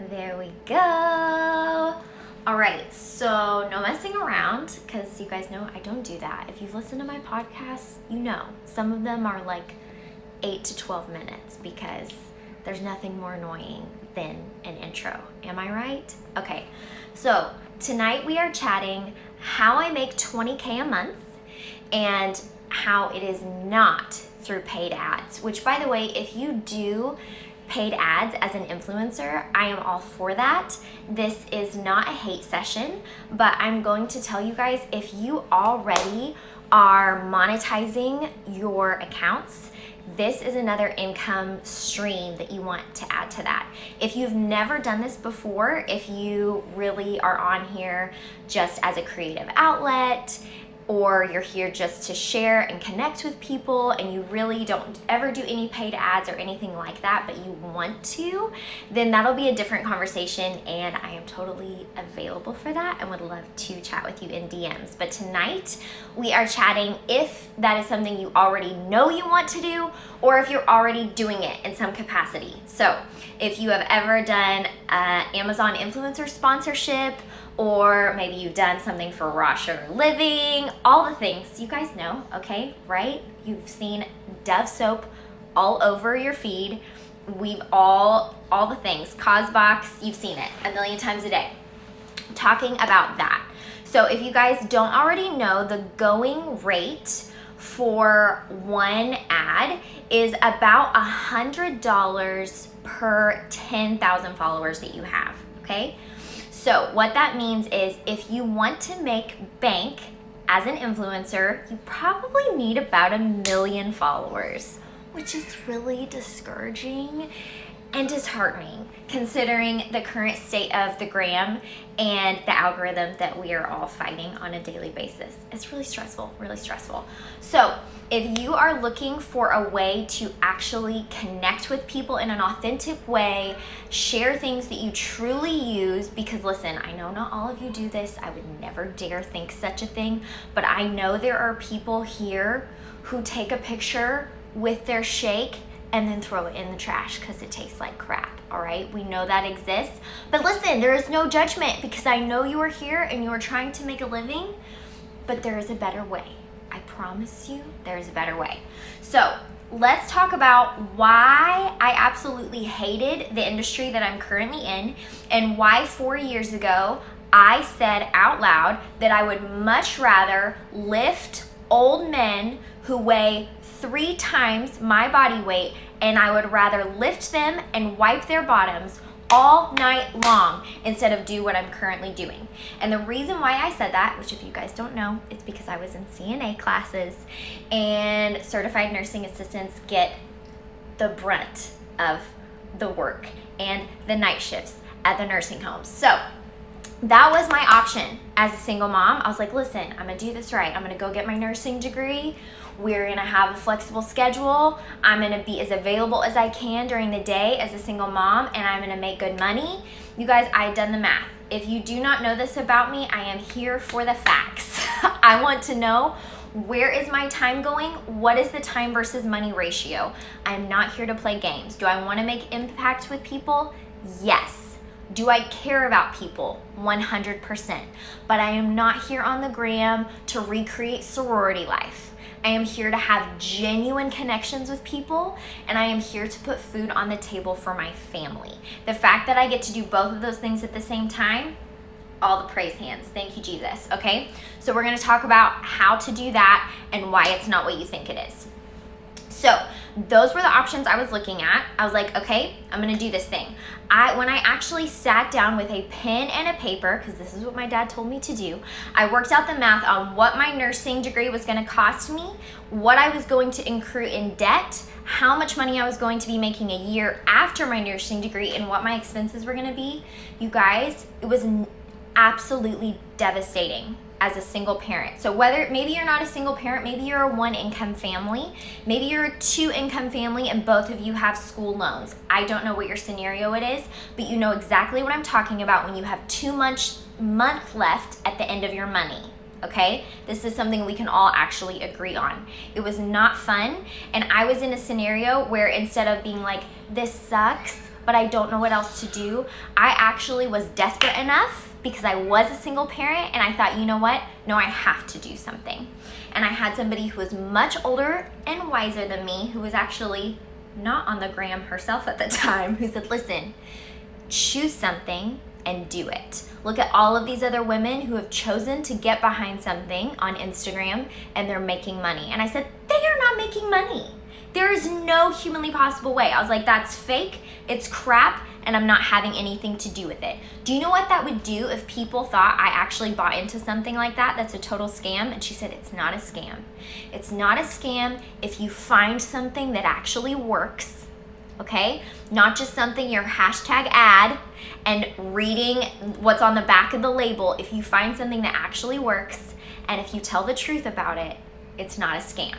There we go. All right, so no messing around, because you guys know I don't do that. If you've listened to my podcasts, you know some of them are like 8 to 12 minutes because there's nothing more annoying than an intro. Am I right? Okay, so tonight we are chatting how I make 20K a month and how it is not through paid ads, which, by the way, if you do paid ads as an influencer, I am all for that. This is not a hate session, but I'm going to tell you guys, if you already are monetizing your accounts, this is another income stream that you want to add to that. If you've never done this before, if you really are on here just as a creative outlet, or you're here just to share and connect with people and you really don't ever do any paid ads or anything like that, but you want to, then that'll be a different conversation, and I am totally available for that and would love to chat with you in DMs. But tonight we are chatting if that is something you already know you want to do, or if you're already doing it in some capacity. So if you have ever done Amazon influencer sponsorship, or maybe you've done something for raw sugar living, all the things you guys know, okay, right? You've seen Dove soap all over your feed. We've all the things, Cosbox, you've seen it a million times a day. I'm talking about that. So if you guys don't already know, the going rate for one ad is about $100 per 10,000 followers that you have, okay? So what that means is if you want to make bank as an influencer, you probably need about 1 million followers, which is really discouraging and disheartening considering the current state of the gram and the algorithm that we are all fighting on a daily basis. It's really stressful, really stressful. So if you are looking for a way to actually connect with people in an authentic way, share things that you truly use, because listen, I know not all of you do this. I would never dare think such a thing, but I know there are people here who take a picture with their shake and then throw it in the trash because it tastes like crap, all right? We know that exists. But listen, there is no judgment, because I know you are here and you are trying to make a living, but there is a better way. I promise you, there is a better way. So let's talk about why I absolutely hated the industry that I'm currently in, and why 4 years ago I said out loud that I would much rather lift old men who weigh 3 times my body weight, and I would rather lift them and wipe their bottoms all night long instead of do what I'm currently doing. And the reason why I said that, which if you guys don't know, it's because I was in CNA classes, and certified nursing assistants get the brunt of the work and the night shifts at the nursing homes. So that was my option as a single mom. I was like, listen, I'm gonna do this right. I'm gonna go get my nursing degree. We're gonna have a flexible schedule. I'm gonna be as available as I can during the day as a single mom, and I'm gonna make good money. You guys, I had done the math. If you do not know this about me, I am here for the facts. I want to know, where is my time going? What is the time versus money ratio? I'm not here to play games. Do I wanna make impact with people? Yes. Do I care about people? 100%. But I am not here on the gram to recreate sorority life. I am here to have genuine connections with people, and I am here to put food on the table for my family. The fact that I get to do both of those things at the same time, all the praise hands. Thank you, Jesus. Okay, so we're gonna talk about how to do that and why it's not what you think it is. So those were the options I was looking at. I was like, okay, I'm gonna do this thing. When I actually sat down with a pen and a paper, because this is what my dad told me to do, I worked out the math on what my nursing degree was gonna cost me, what I was going to accrue in debt, how much money I was going to be making a year after my nursing degree, and what my expenses were gonna be. You guys, it was absolutely devastating as a single parent. So whether, maybe you're not a single parent, maybe you're a 1-income family, maybe you're a 2-income family and both of you have school loans. I don't know what your scenario it is, but you know exactly what I'm talking about when you have 2 months left at the end of your money. Okay, this is something we can all actually agree on. It was not fun, and I was in a scenario where instead of being like, this sucks, but I don't know what else to do. I actually was desperate enough because I was a single parent and I thought, you know what? No, I have to do something. And I had somebody who was much older and wiser than me, who was actually not on the gram herself at the time, who said, listen, choose something and do it. Look at all of these other women who have chosen to get behind something on Instagram and they're making money. And I said, they are not making money. There is no humanly possible way. I was like, that's fake, it's crap, and I'm not having anything to do with it. Do you know what that would do if people thought I actually bought into something like that? That's a total scam. And she said, it's not a scam. It's not a scam if you find something that actually works, okay? Not just something your hashtag ad and reading what's on the back of the label. If you find something that actually works and if you tell the truth about it, it's not a scam.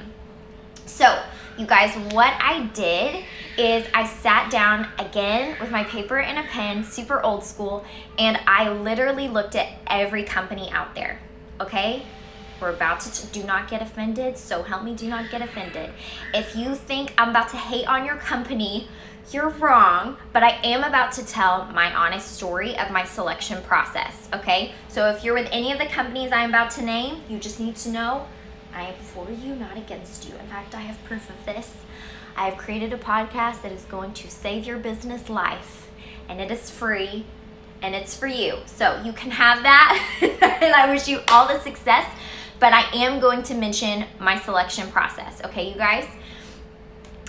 So, you guys, what I did is I sat down again with my paper and a pen, super old school, and I literally looked at every company out there, okay? We're about to, do not get offended, so help me, do not get offended. If you think I'm about to hate on your company, you're wrong, but I am about to tell my honest story of my selection process, okay? So if you're with any of the companies I'm about to name, you just need to know I am for you, not against you. In fact, I have proof of this. I have created a podcast that is going to save your business life, and it is free, and it's for you. So you can have that, and I wish you all the success, but I am going to mention my selection process, okay, you guys?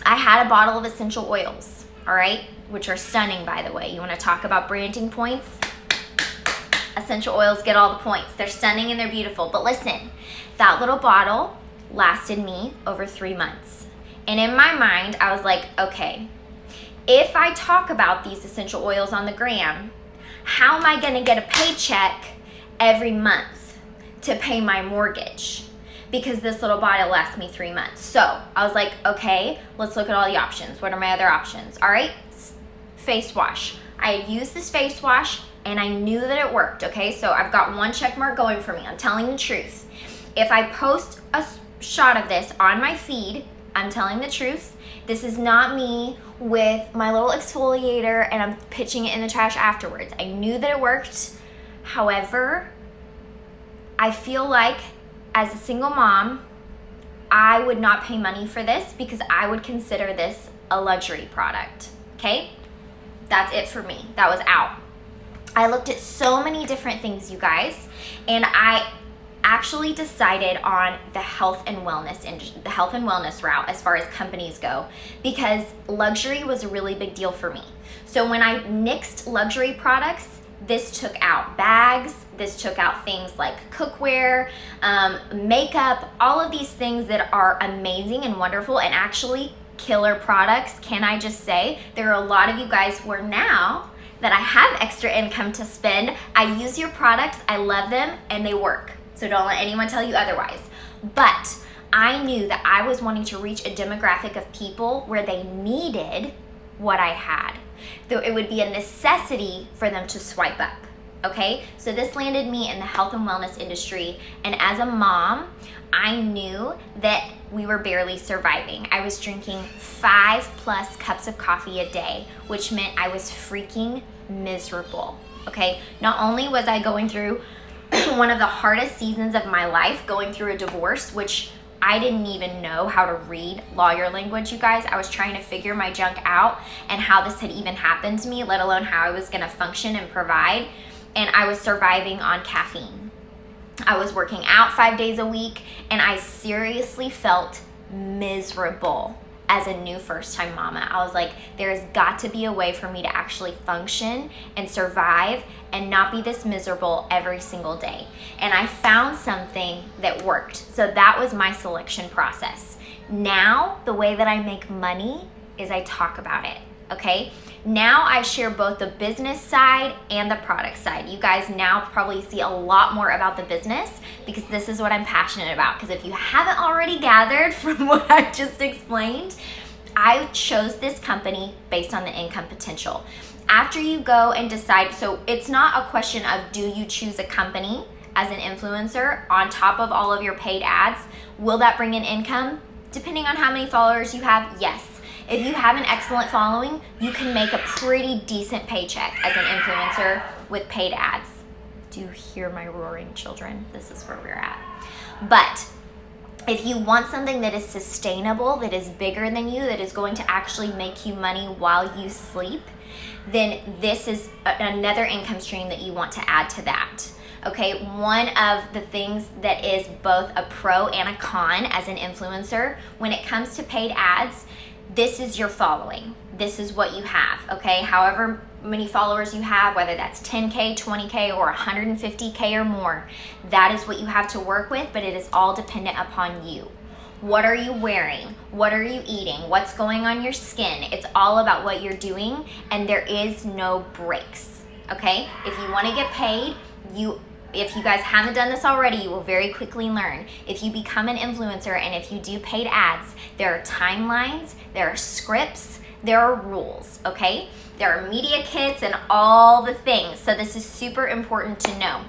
I had a bottle of essential oils, all right, which are stunning, by the way. You want to talk about branding points? Essential oils get all the points. They're stunning and they're beautiful. But listen, that little bottle lasted me over 3 months. And in my mind, I was like, okay, if I talk about these essential oils on the gram, how am I going to get a paycheck every month to pay my mortgage? Because this little bottle lasts me 3 months. So I was like, okay, let's look at all the options. What are my other options? All right, face wash. I had used this face wash and I knew that it worked, okay? So I've got one check mark going for me. I'm telling the truth. If I post a shot of this on my feed, I'm telling the truth. This is not me with my little exfoliator and I'm pitching it in the trash afterwards. I knew that it worked. However, I feel like as a single mom, I would not pay money for this because I would consider this a luxury product, okay? That's it for me. That was out. I looked at so many different things, you guys, and I actually decided on the health and wellness route as far as companies go, because luxury was a really big deal for me. So when I nixed luxury products, this took out bags, this took out things like cookware, makeup, all of these things that are amazing and wonderful and actually killer products. Can I just say, there are a lot of you guys where now that I have extra income to spend, I use your products, I love them, and they work. So don't let anyone tell you otherwise. But I knew that I was wanting to reach a demographic of people where they needed what I had. Though it would be a necessity for them to swipe up, okay? So this landed me in the health and wellness industry, and as a mom, I knew that we were barely surviving. I was drinking 5+ cups of coffee a day, which meant I was freaking miserable, okay? Not only was I going through one of the hardest seasons of my life, going through a divorce, which I didn't even know how to read lawyer language, you guys. I was trying to figure my junk out and how this had even happened to me, let alone how I was gonna function and provide. And I was surviving on caffeine. I was working out 5 days a week, and I seriously felt miserable as a new first-time mama. I was like, there's got to be a way for me to actually function and survive and not be this miserable every single day. And I found something that worked. So that was my selection process. Now, the way that I make money is I talk about it, okay? Now I share both the business side and the product side. You guys now probably see a lot more about the business because this is what I'm passionate about. Because if you haven't already gathered from what I just explained, I chose this company based on the income potential. After you go and decide, so it's not a question of do you choose a company as an influencer on top of all of your paid ads? Will that bring in income? Depending on how many followers you have, yes. If you have an excellent following, you can make a pretty decent paycheck as an influencer with paid ads. Do you hear my roaring children? This is where we're at. But if you want something that is sustainable, that is bigger than you, that is going to actually make you money while you sleep, then this is another income stream that you want to add to that. Okay, one of the things that is both a pro and a con as an influencer when it comes to paid ads, this is your following. This is what you have, okay? However many followers you have, whether that's 10K, 20K, or 150K or more, that is what you have to work with, but it is all dependent upon you. What are you wearing? What are you eating? What's going on your skin? It's all about what you're doing, and there is no breaks, okay? If you want to get paid, if you guys haven't done this already, you will very quickly learn. If you become an influencer and if you do paid ads, there are timelines, there are scripts, there are rules, okay? There are media kits and all the things. So this is super important to know.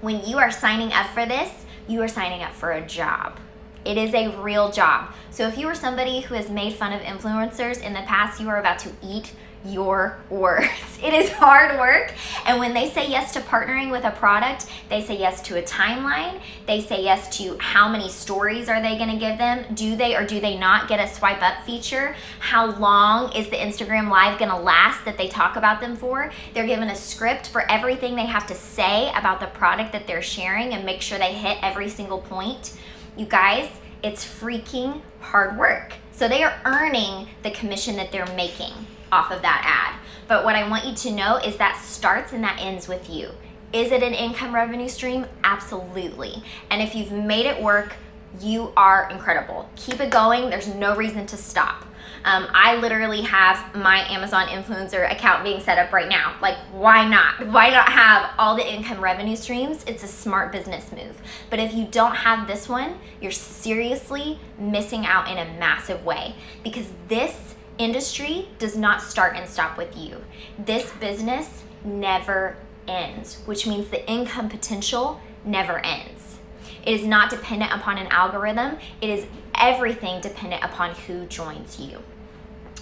When you are signing up for this, you are signing up for a job. It is a real job. So if you are somebody who has made fun of influencers in the past, you are about to eat your words. It is hard work. And when they say yes to partnering with a product, they say yes to a timeline. They say yes to how many stories are they going to give them? Do they or do they not get a swipe up feature? How long is the Instagram live going to last that they talk about them for? They're given a script for everything they have to say about the product that they're sharing and make sure they hit every single point. You guys, it's freaking hard work. So they are earning the commission that they're making off of that ad. But what I want you to know is that starts and that ends with you. Is it an income revenue stream? Absolutely. And if you've made it work, you are incredible. Keep it going. There's no reason to stop. I literally have my Amazon influencer account being set up right now. Like, why not? Why not have all the income revenue streams? It's a smart business move. But if you don't have this one, you're seriously missing out in a massive way, because this industry does not start and stop with you. This business never ends, which means the income potential never ends. It is not dependent upon an algorithm. It is everything dependent upon who joins you.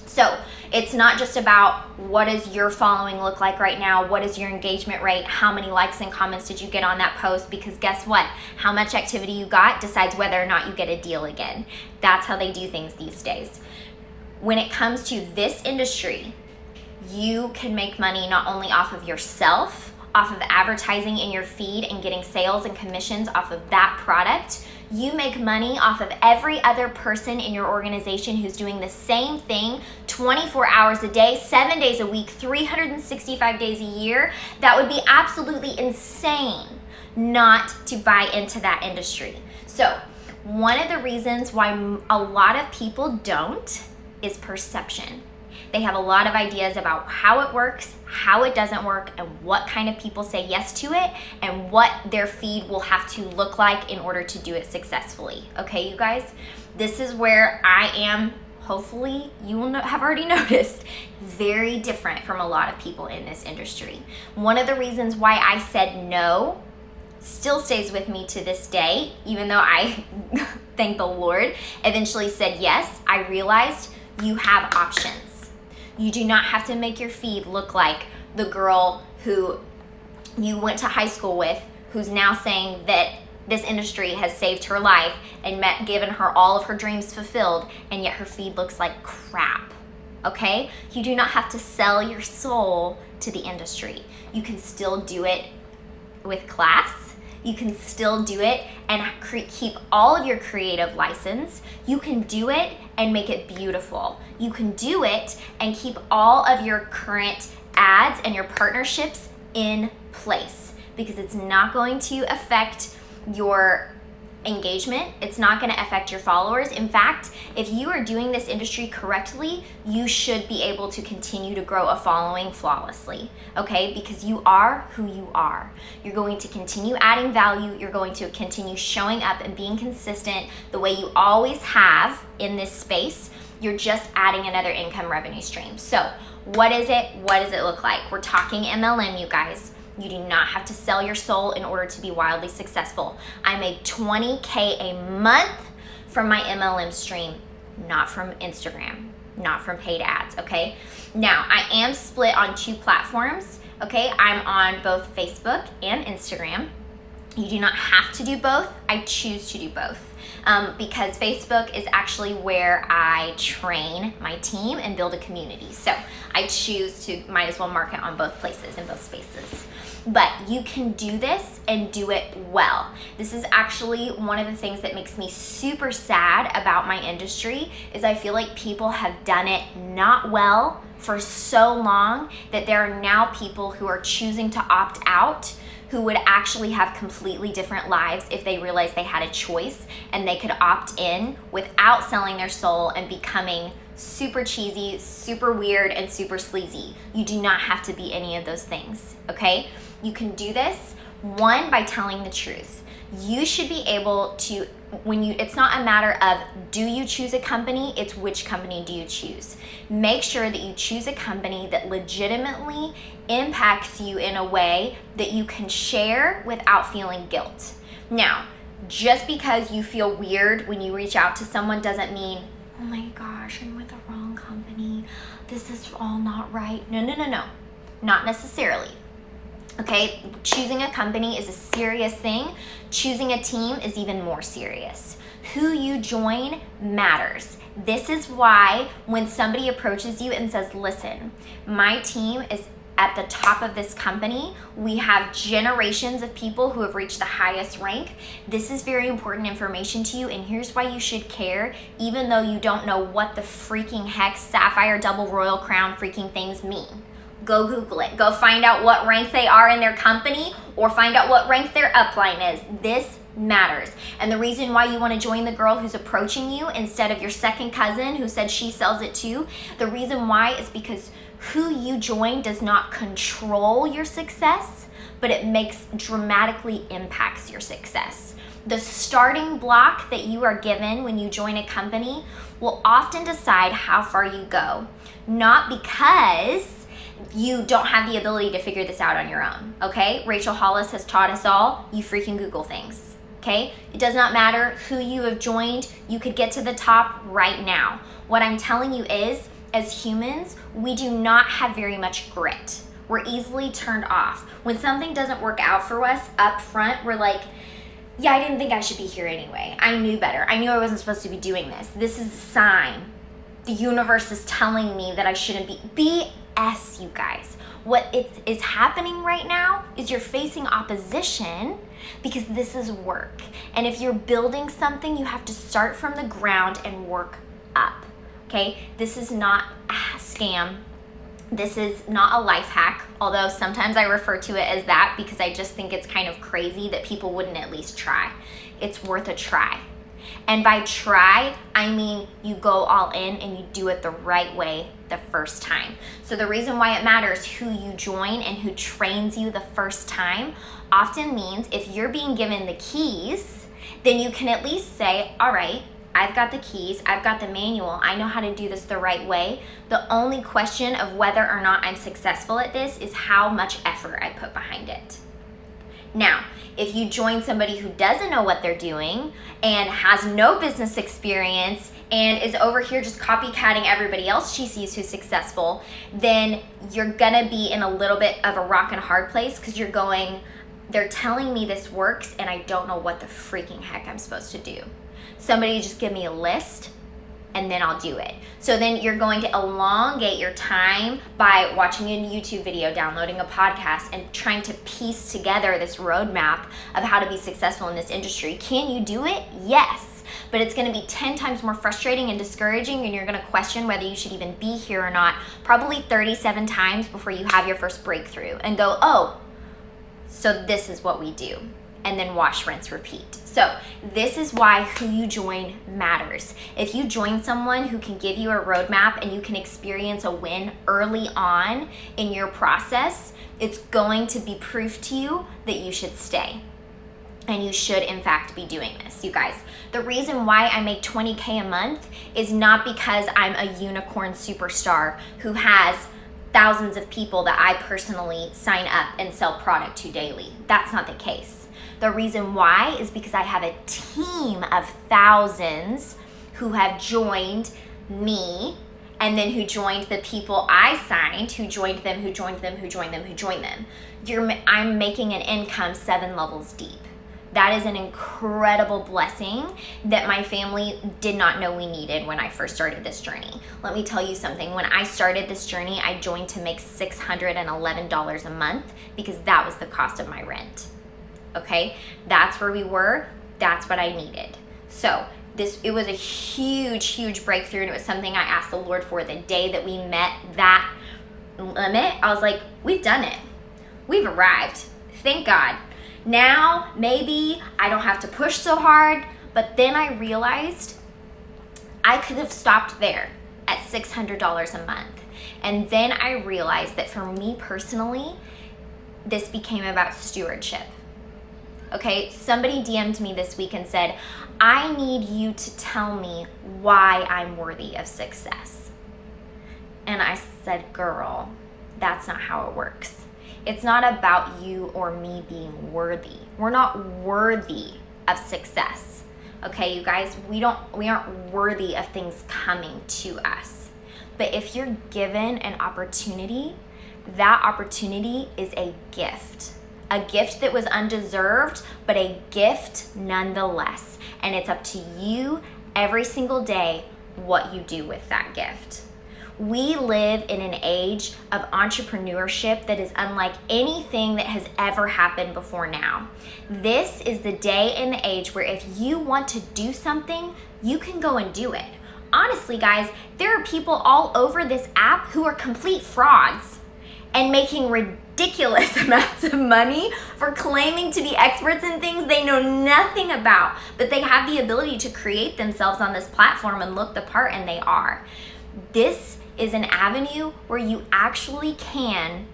So it's not just about what does your following look like right now, what is your engagement rate, how many likes and comments did you get on that post, because guess what? How much activity you got decides whether or not you get a deal again. That's how they do things these days. When it comes to this industry, you can make money not only off of yourself, off of advertising in your feed and getting sales and commissions off of that product. You make money off of every other person in your organization who's doing the same thing 24 hours a day, 7 days a week, 365 days a year. That would be absolutely insane not to buy into that industry. So one of the reasons why a lot of people don't is perception. They have a lot of ideas about how it works, how it doesn't work, and what kind of people say yes to it, and what their feed will have to look like in order to do it successfully. Okay, you guys? This is where I am, hopefully you will have already noticed, very different from a lot of people in this industry. One of the reasons why I said no still stays with me to this day, even though I, thank the Lord, eventually said yes. I realized you have options. You do not have to make your feed look like the girl who you went to high school with, who's now saying that this industry has saved her life and given her all of her dreams fulfilled, and yet her feed looks like crap. Okay? You do not have to sell your soul to the industry. You can still do it with class. You can still do it and keep all of your creative license. You can do it and make it beautiful. You can do it and keep all of your current ads and your partnerships in place, because it's not going to affect your engagement. It's not going to affect your followers. In fact, if you are doing this industry correctly, you should be able to continue to grow a following flawlessly, okay? Because you are who you are. You're going to continue adding value. You're going to continue showing up and being consistent the way you always have in this space. You're just adding another income revenue stream. So what is it? What does it look like? We're talking MLM, you guys. You do not have to sell your soul in order to be wildly successful. I made $20K a month from my MLM stream, not from Instagram. not from paid ads, okay? Now, I am split on 2 platforms, okay? I'm on both Facebook and Instagram. You do not have to do both. I choose to do both. Because Facebook is actually where I train my team and build a community. So I choose to might as well market on both places, in both spaces. But you can do this and do it well. This is actually one of the things that makes me super sad about my industry is I feel like people have done it not well for so long that there are now people who are choosing to opt out who would actually have completely different lives if they realized they had a choice and they could opt in without selling their soul and becoming super cheesy, super weird, and super sleazy. You do not have to be any of those things, okay? You can do this, one, by telling the truth. You should be able to, it's not a matter of do you choose a company, it's which company do you choose. Make sure that you choose a company that legitimately impacts you in a way that you can share without feeling guilt. Now, just because you feel weird when you reach out to someone doesn't mean, oh my gosh, I'm with the wrong company. This is all not right. No. Not necessarily. Okay, choosing a company is a serious thing. Choosing a team is even more serious. Who you join matters. This is why when somebody approaches you and says, listen, my team is at the top of this company. We have generations of people who have reached the highest rank. This is very important information to you, and here's why you should care, even though you don't know what the freaking heck Sapphire Double Royal Crown freaking things mean. Go Google it. Go find out what rank they are in their company or find out what rank their upline is. This matters. And the reason why you want to join the girl who's approaching you instead of your second cousin who said she sells it too, the reason why is because who you join does not control your success, but it dramatically impacts your success. The starting block that you are given when you join a company will often decide how far you go, not because you don't have the ability to figure this out on your own, okay? Rachel Hollis has taught us all, you freaking Google things, okay? It does not matter who you have joined, you could get to the top right now. What I'm telling you is, as humans, we do not have very much grit. We're easily turned off. When something doesn't work out for us up front, we're like, yeah, I didn't think I should be here anyway. I knew better. I knew I wasn't supposed to be doing this. This is a sign. The universe is telling me that I shouldn't be. BS, you guys. What is happening right now is you're facing opposition because this is work. And if you're building something, you have to start from the ground and work up. Okay? This is not a scam. This is not a life hack, although sometimes I refer to it as that because I just think it's kind of crazy that people wouldn't at least try. It's worth a try. And by try, I mean you go all in and you do it the right way the first time. So the reason why it matters who you join and who trains you the first time often means if you're being given the keys, then you can at least say, all right, I've got the keys, I've got the manual, I know how to do this the right way. The only question of whether or not I'm successful at this is how much effort I put behind it. Now, if you join somebody who doesn't know what they're doing and has no business experience and is over here just copycatting everybody else she sees who's successful, then you're gonna be in a little bit of a rock and hard place because you're going, they're telling me this works and I don't know what the freaking heck I'm supposed to do. Somebody just give me a list and then I'll do it. So then you're going to elongate your time by watching a YouTube video, downloading a podcast, and trying to piece together this roadmap of how to be successful in this industry. Can you do it? Yes. But it's going to be 10 times more frustrating and discouraging, and you're going to question whether you should even be here or not, probably 37 times before you have your first breakthrough and go, oh, so this is what we do. And then wash, rinse, repeat. So this is why who you join matters. If you join someone who can give you a roadmap and you can experience a win early on in your process, it's going to be proof to you that you should stay. And you should, in fact, be doing this. You guys, the reason why I make $20K a month is not because I'm a unicorn superstar who has thousands of people that I personally sign up and sell product to daily. That's not the case. The reason why is because I have a team of thousands who have joined me and then who joined the people I signed, who joined them, who joined them, who joined them, who joined them. I'm making an income 7 levels deep. That is an incredible blessing that my family did not know we needed when I first started this journey. Let me tell you something. When I started this journey, I joined to make $611 a month because that was the cost of my rent. Okay? That's where we were. That's what I needed. So it was a huge breakthrough, and it was something I asked the Lord for the day that we met that limit. I was like, we've done it. We've arrived. Thank God. Now, maybe I don't have to push so hard, but then I realized I could have stopped there at $600 a month. And then I realized that for me personally, this became about stewardship. Okay, somebody DM'd me this week and said, I need you to tell me why I'm worthy of success. And I said, girl, that's not how it works. It's not about you or me being worthy. We're not worthy of success. Okay, you guys, we aren't worthy of things coming to us. But if you're given an opportunity, that opportunity is a gift. A gift that was undeserved, but a gift nonetheless. And it's up to you every single day what you do with that gift. We live in an age of entrepreneurship that is unlike anything that has ever happened before now. This is the day and the age where if you want to do something, you can go and do it. Honestly, guys, there are people all over this app who are complete frauds and making ridiculous amounts of money for claiming to be experts in things they know nothing about, but they have the ability to create themselves on this platform and look the part, and they are. This is an avenue where you actually can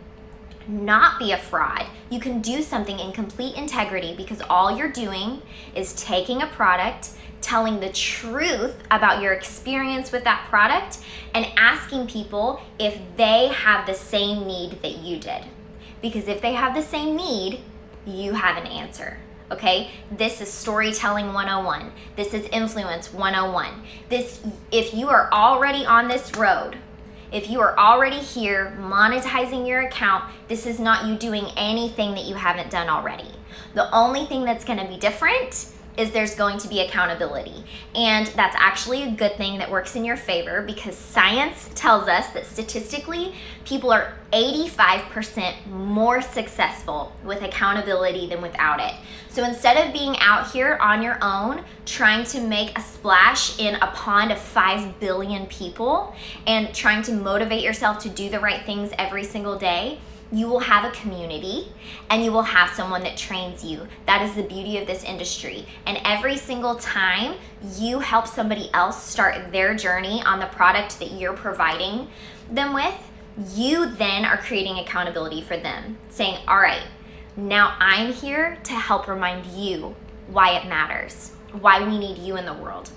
not be a fraud. You can do something in complete integrity because all you're doing is taking a product, telling the truth about your experience with that product, and asking people if they have the same need that you did. Because if they have the same need, you have an answer. Okay, this is storytelling 101. This is influence 101. If you are already on this road, if you are already here monetizing your account, this is not you doing anything that you haven't done already. The only thing that's going to be different is there's going to be accountability. And that's actually a good thing that works in your favor because science tells us that statistically, people are 85% more successful with accountability than without it. So instead of being out here on your own, trying to make a splash in a pond of 5 billion people and trying to motivate yourself to do the right things every single day, you will have a community and you will have someone that trains you. That is the beauty of this industry. And every single time you help somebody else start their journey on the product that you're providing them with, you then are creating accountability for them, saying, all right, now I'm here to help remind you why it matters, why we need you in the world,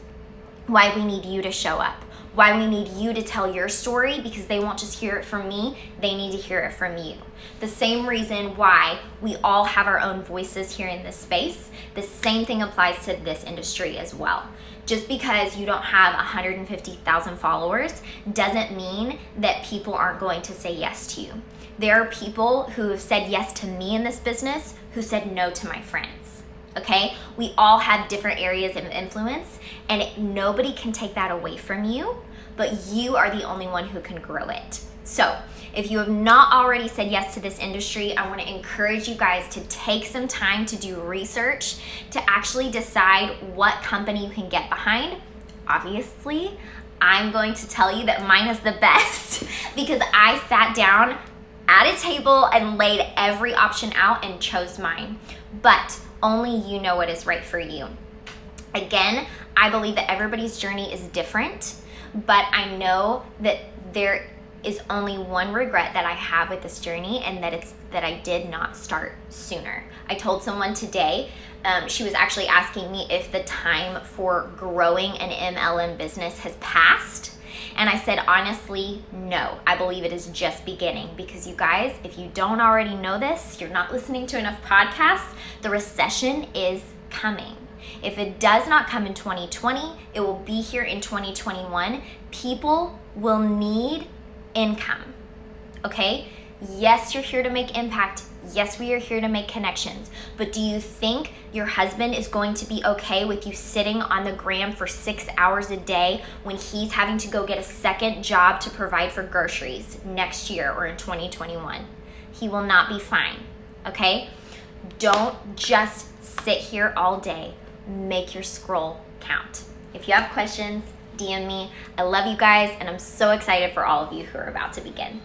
why we need you to show up, why we need you to tell your story, because they won't just hear it from me, they need to hear it from you. The same reason why we all have our own voices here in this space, the same thing applies to this industry as well. Just because you don't have 150,000 followers doesn't mean that people aren't going to say yes to you. There are people who have said yes to me in this business who said no to my friends. Okay? We all have different areas of influence, and nobody can take that away from you, but you are the only one who can grow it. So, if you have not already said yes to this industry, I want to encourage you guys to take some time to do research to actually decide what company you can get behind. Obviously, I'm going to tell you that mine is the best because I sat down at a table and laid every option out and chose mine. But only you know what is right for you. Again, I believe that everybody's journey is different, but I know that there is only one regret that I have with this journey, and that it's that I did not start sooner. I told someone today, she was actually asking me if the time for growing an MLM business has passed. And I said, honestly, no. I believe it is just beginning because you guys, if you don't already know this, you're not listening to enough podcasts, the recession is coming. If it does not come in 2020, it will be here in 2021. People will need income, okay? Yes, you're here to make impact. Yes, we are here to make connections. But do you think your husband is going to be okay with you sitting on the gram for 6 hours a day when he's having to go get a second job to provide for groceries next year or in 2021? He will not be fine, okay? Don't just sit here all day. Make your scroll count. If you have questions, DM me. I love you guys, and I'm so excited for all of you who are about to begin.